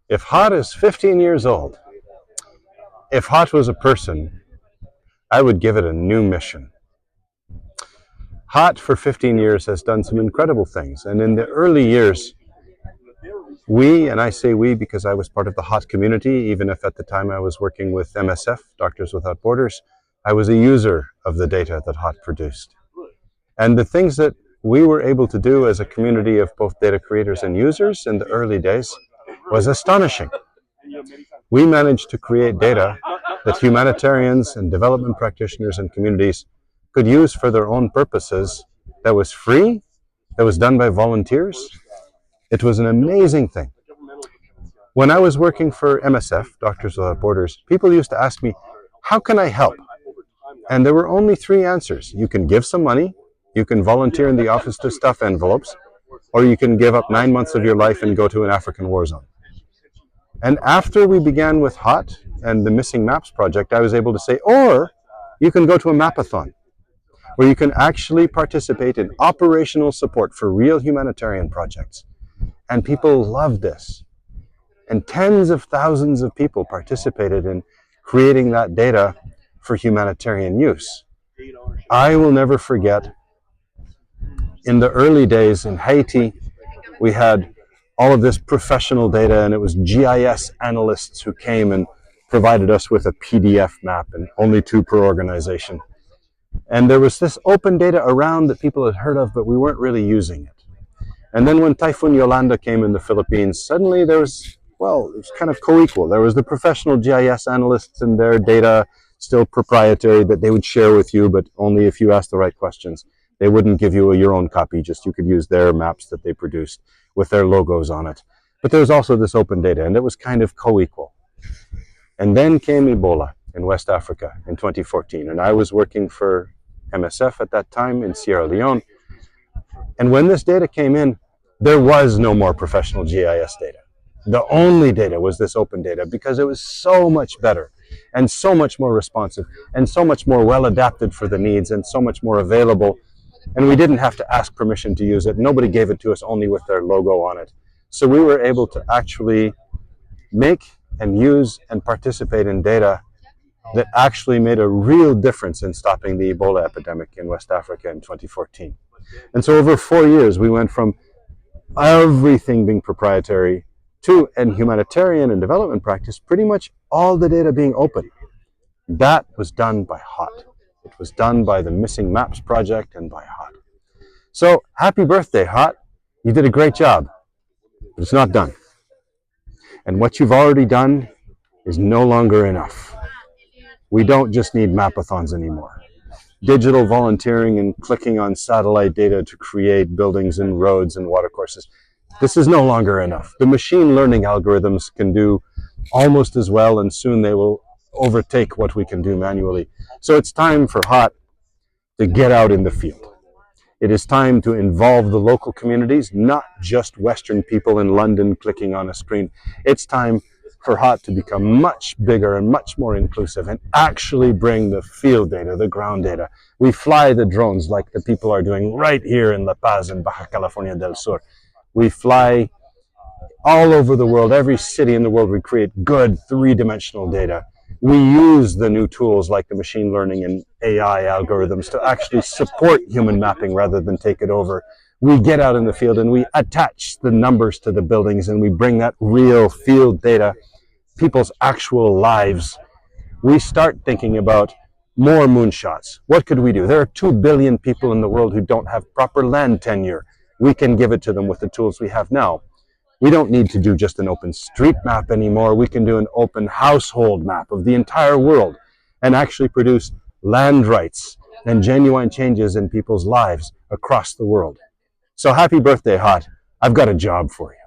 If Hot is 15 years old, if Hot was a person, I would give it a new mission. Hot for 15 years has done some incredible things. And in the early years, we, and I say we because I was part of the Hot community, even if at the time I was working with MSF, Doctors Without Borders, I was a user of the data that Hot produced. And the things that we were able to do as a community of both data creators and users in the early days was astonishing. We managed to create data that humanitarians and development practitioners and communities could use for their own purposes, that was free, that was done by volunteers. It was an amazing thing. When I was working for MSF, Doctors Without Borders, people used to ask me, how can I help? And there were only three answers. You can give some money, you can volunteer in the office to stuff envelopes, or you can give up 9 months of your life and go to an African war zone. And after we began with HOT and the Missing Maps project, I was able to say, or you can go to a mapathon, where you can actually participate in operational support for real humanitarian projects. And people loved this. And tens of thousands of people participated in creating that data for humanitarian use. I will never forget, in the early days in Haiti, we had all of this professional data, and it was GIS analysts who came and provided us with a PDF map, and only 2 per organization. And there was this open data around that people had heard of, but we weren't really using it. And then when Typhoon Yolanda came in the Philippines, suddenly there was, well, it was kind of co-equal. There was the professional GIS analysts and their data, still proprietary, that they would share with you, but only if you asked the right questions. They wouldn't give you your own copy, just you could use their maps that they produced with their logos on it. But there was also this open data, and it was kind of co-equal. And then came Ebola in West Africa in 2014, and I was working for MSF at that time in Sierra Leone. And when this data came in, there was no more professional GIS data. The only data was this open data, because it was so much better and so much more responsive and so much more well adapted for the needs and so much more available. And we didn't have to ask permission to use it. Nobody gave it to us, only with their logo on it. So we were able to actually make and use and participate in data that actually made a real difference in stopping the Ebola epidemic in West Africa in 2014. And so over 4 years, we went from everything being proprietary to, and humanitarian and development practice, pretty much all the data being open. That was done by HOT. It was done by the Missing Maps project and by HOT. So happy birthday, HOT. You did a great job, but it's not done. And what you've already done is no longer enough. We don't just need mapathons anymore. Digital volunteering and clicking on satellite data to create buildings and roads and watercourses, this is no longer enough. The machine learning algorithms can do almost as well, and soon they will overtake what we can do manually. So it's time for HOT to get out in the field. It is time to involve the local communities, not just Western people in London clicking on a screen. It's time for HOT to become much bigger and much more inclusive and actually bring the field data, the ground data. We fly the drones like the people are doing right here in La Paz and Baja California del Sur. We fly all over the world, every city in the world. We create good 3-dimensional data. We use the new tools like the machine learning and AI algorithms to actually support human mapping rather than take it over. We get out in the field and we attach the numbers to the buildings, and we bring that real field data, people's actual lives. We start thinking about more moonshots. What could we do? There are 2 billion people in the world who don't have proper land tenure. We can give it to them with the tools we have now. We don't need to do just an open street map anymore. We can do an open household map of the entire world and actually produce land rights and genuine changes in people's lives across the world. So happy birthday, HOT. I've got a job for you.